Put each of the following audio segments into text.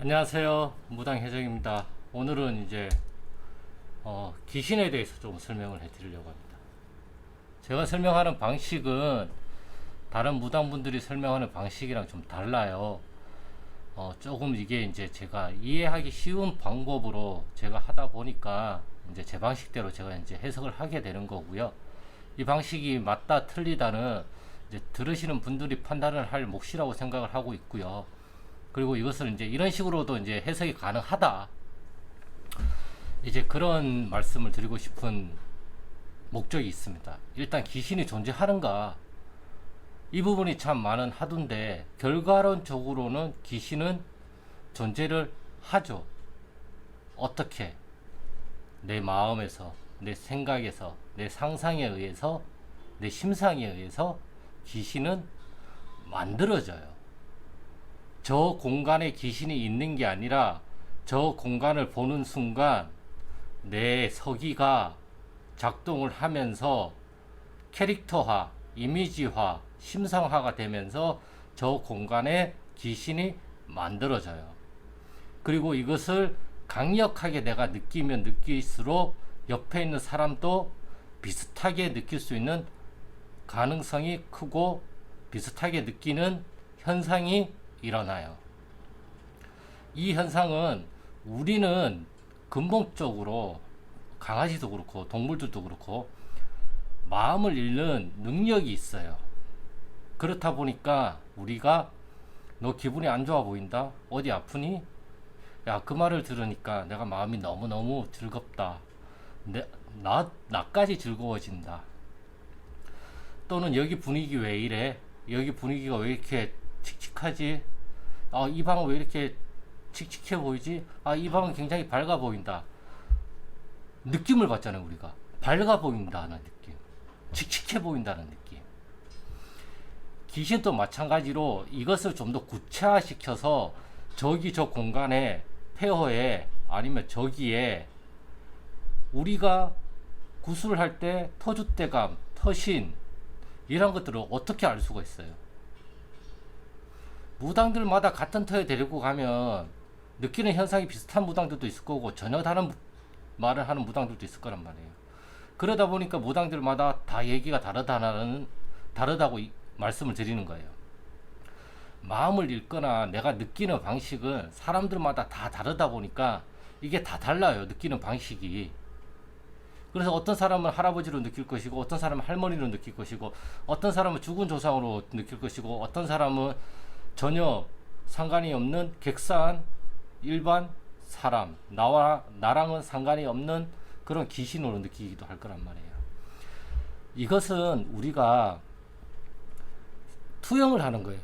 안녕하세요. 무당혜정입니다. 오늘은 이제 귀신에 대해서 좀 설명을 해드리려고 합니다. 제가 설명하는 방식은 다른 무당분들이 설명하는 방식이랑 좀 달라요. 조금 이게 이제 제가 이해하기 쉬운 방법으로 제가 하다 보니까 이제 제 방식대로 제가 이제 해석을 하게 되는 거고요. 이 방식이 맞다 틀리다는 이제 들으시는 분들이 판단을 할 몫이라고 생각을 하고 있고요. 그리고 이것을 이제 이런 식으로도 이제 해석이 가능하다. 이제 그런 말씀을 드리고 싶은 목적이 있습니다. 일단 귀신이 존재하는가? 이 부분이 참 많은 하두인데, 결과론적으로는 귀신은 존재를 하죠. 어떻게? 내 마음에서, 내 생각에서, 내 상상에 의해서, 내 심상에 의해서 귀신은 만들어져요. 저 공간에 귀신이 있는 게 아니라 저 공간을 보는 순간 내 서기가 작동을 하면서 캐릭터화, 이미지화, 심상화가 되면서 저 공간에 귀신이 만들어져요. 그리고 이것을 강력하게 내가 느끼면 느낄수록 옆에 있는 사람도 비슷하게 느낄 수 있는 가능성이 크고 비슷하게 느끼는 현상이 일어나요. 이 현상은 우리는 근본적으로 강아지도 그렇고 동물들도 그렇고 마음을 읽는 능력이 있어요. 그렇다 보니까 우리가 너 기분이 안 좋아 보인다? 어디 아프니? 야, 그 말을 들으니까 내가 마음이 너무너무 즐겁다. 나까지 즐거워진다. 또는 여기 분위기 왜 이래? 여기 분위기가 왜 이렇게 칙칙하지? 이 방은 왜 이렇게 칙칙해 보이지? 이 방은 굉장히 밝아 보인다. 느낌을 받잖아요, 우리가. 밝아 보인다는 느낌. 칙칙해 보인다는 느낌. 귀신도 마찬가지로 이것을 좀 더 구체화시켜서 저기 저 공간에, 폐허에, 아니면 저기에 우리가 구술을 할 때 터줏대감, 터신, 이런 것들을 어떻게 알 수가 있어요? 무당들마다 같은 터에 데리고 가면 느끼는 현상이 비슷한 무당들도 있을 거고 전혀 다른 말을 하는 무당들도 있을 거란 말이에요. 그러다 보니까 무당들마다 다 얘기가 다르다고 말씀을 드리는 거예요. 마음을 읽거나 내가 느끼는 방식은 사람들마다 다 다르다 보니까 이게 다 달라요. 느끼는 방식이. 그래서 어떤 사람은 할아버지로 느낄 것이고, 어떤 사람은 할머니로 느낄 것이고, 어떤 사람은 죽은 조상으로 느낄 것이고, 어떤 사람은 전혀 상관이 없는 객사한 일반 사람, 나랑은 상관이 없는 그런 귀신으로 느끼기도 할 거란 말이에요. 이것은 우리가 투영을 하는 거예요.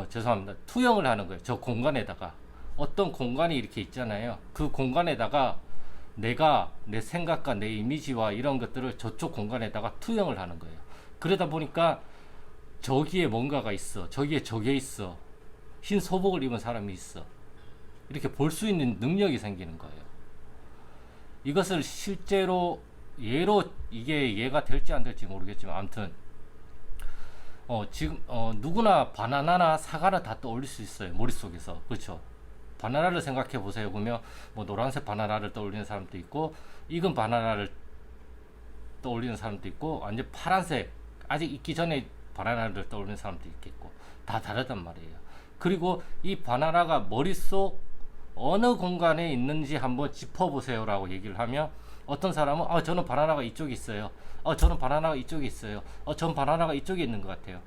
죄송합니다. 투영을 하는 거예요. 저 공간에다가. 어떤 공간이 이렇게 있잖아요. 그 공간에다가 내가 내 생각과 내 이미지와 이런 것들을 저쪽 공간에다가 투영을 하는 거예요. 그러다 보니까 저기에 뭔가가 있어. 저기에 저게 있어. 흰 소복을 입은 사람이 있어. 이렇게 볼 수 있는 능력이 생기는 거예요. 이것을 실제로 예로 이게 예가 될지 안 될지 모르겠지만 아무튼 지금 누구나 바나나나 사과를 다 떠올릴 수 있어요. 머릿속에서. 그렇죠? 바나나를 생각해 보세요. 그러면 뭐 노란색 바나나를 떠올리는 사람도 있고 익은 바나나를 떠올리는 사람도 있고 완전 파란색 아직 익기 전에 바나나를 떠올리는 사람도 있겠고 다 다르단 말이에요. 그리고 이 바나나가 머릿속 어느 공간에 있는지 한번 짚어보세요 라고 얘기를 하면 어떤 사람은 저는 바나나가 이쪽에 있어요. 저는 바나나가 이쪽에 있어요. 전 바나나가 이쪽에 있는 것 같아요.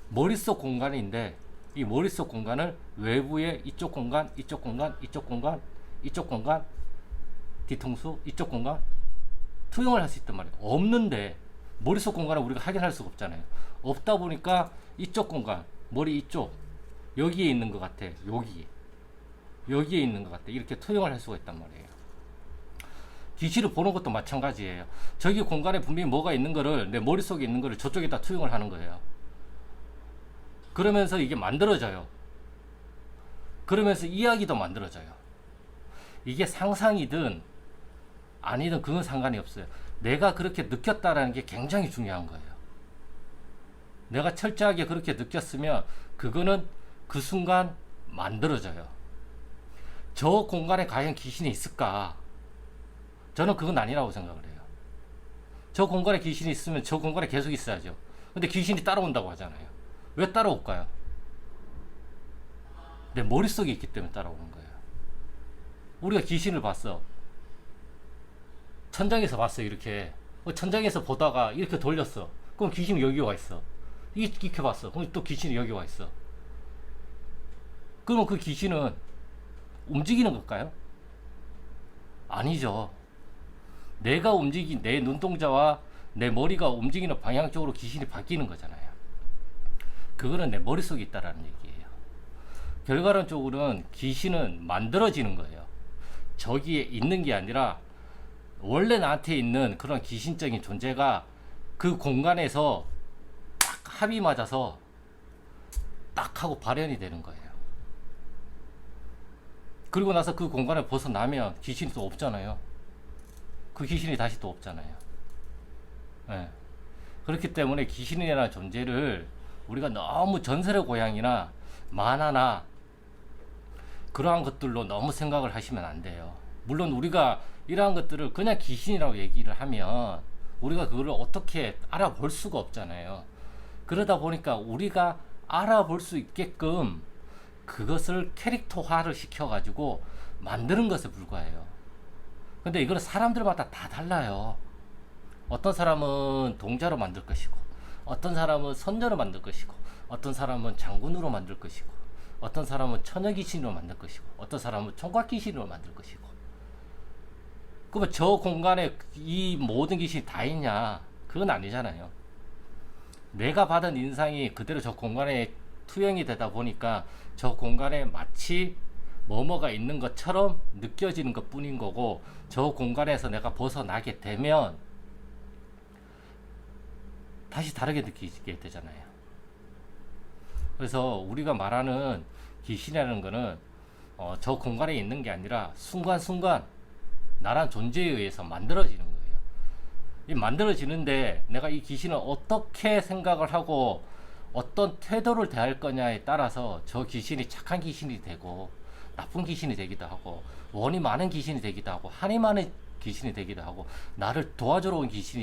머릿속 공간인데 이 머릿속 공간을 외부에 이쪽 공간, 이쪽 공간, 이쪽 공간, 이쪽 공간, 뒤통수, 이쪽 공간 투영을 할 수 있단 말이에요. 없는데 머릿속 공간을 우리가 확인할 수가 없잖아요. 없다 보니까 이쪽 공간, 머리 이쪽, 여기에 있는 것 같아. 여기에 있는 것 같아. 이렇게 투영을 할 수가 있단 말이에요. 귀신을 보는 것도 마찬가지예요. 저기 공간에 분명히 뭐가 있는 거를 내 머릿속에 있는 거를 저쪽에다 투영을 하는 거예요. 그러면서 이게 만들어져요. 그러면서 이야기도 만들어져요. 이게 상상이든 아니든 그건 상관이 없어요. 내가 그렇게 느꼈다라는 게 굉장히 중요한 거예요. 내가 철저하게 그렇게 느꼈으면 그거는 그 순간 만들어져요. 저 공간에 과연 귀신이 있을까? 저는 그건 아니라고 생각을 해요. 저 공간에 귀신이 있으면 저 공간에 계속 있어야죠. 근데 귀신이 따라온다고 하잖아요. 왜 따라올까요? 내 머릿속에 있기 때문에 따라오는 거예요. 우리가 귀신을 봤어. 천장에서 봤어, 이렇게. 천장에서 보다가 이렇게 돌렸어. 그럼 귀신이 여기 와 있어. 이렇게 봤어. 그럼 또 귀신이 여기 와 있어. 그러면 그 귀신은 움직이는 걸까요? 아니죠. 내가 움직인 내 눈동자와 내 머리가 움직이는 방향 쪽으로 귀신이 바뀌는 거잖아요. 그거는 내 머릿속에 있다라는 얘기예요. 결과론적으로는 귀신은 만들어지는 거예요. 저기에 있는 게 아니라 원래 나한테 있는 그런 귀신적인 존재가 그 공간에서 딱 합이 맞아서 딱 하고 발현이 되는 거예요. 그리고 나서 그 공간을 벗어나면 귀신이 또 없잖아요. 그 귀신이 다시 또 없잖아요. 네. 그렇기 때문에 귀신이라는 존재를 우리가 너무 전설의 고향이나 만화나 그러한 것들로 너무 생각을 하시면 안 돼요. 물론 우리가 이러한 것들을 그냥 귀신이라고 얘기를 하면 우리가 그걸 어떻게 알아볼 수가 없잖아요. 그러다 보니까 우리가 알아볼 수 있게끔 그것을 캐릭터화를 시켜가지고 만드는 것에 불과해요. 근데 이거는 사람들마다 다 달라요. 어떤 사람은 동자로 만들 것이고, 어떤 사람은 선녀로 만들 것이고, 어떤 사람은 장군으로 만들 것이고, 어떤 사람은 처녀귀신으로 만들 것이고, 어떤 사람은 총각귀신으로 만들 것이고. 그러면 저 공간에 이 모든 귀신이 다 있냐? 그건 아니잖아요. 내가 받은 인상이 그대로 저 공간에 투영이 되다 보니까 저 공간에 마치 뭐뭐가 있는 것처럼 느껴지는 것 뿐인 거고, 저 공간에서 내가 벗어나게 되면 다시 다르게 느끼게 되잖아요. 그래서 우리가 말하는 귀신이라는 거는 저 공간에 있는 게 아니라 순간순간 나란 존재에 의해서 만들어지는 거예요. 이 만들어지는데 내가 이 귀신을 어떻게 생각을 하고 어떤 태도를 대할 거냐에 따라서 저 귀신이 착한 귀신이 되고 나쁜 귀신이 되기도 하고 원이 많은 귀신이 되기도 하고 한이 많은 귀신이 되기도 하고 나를 도와주러 온 귀신이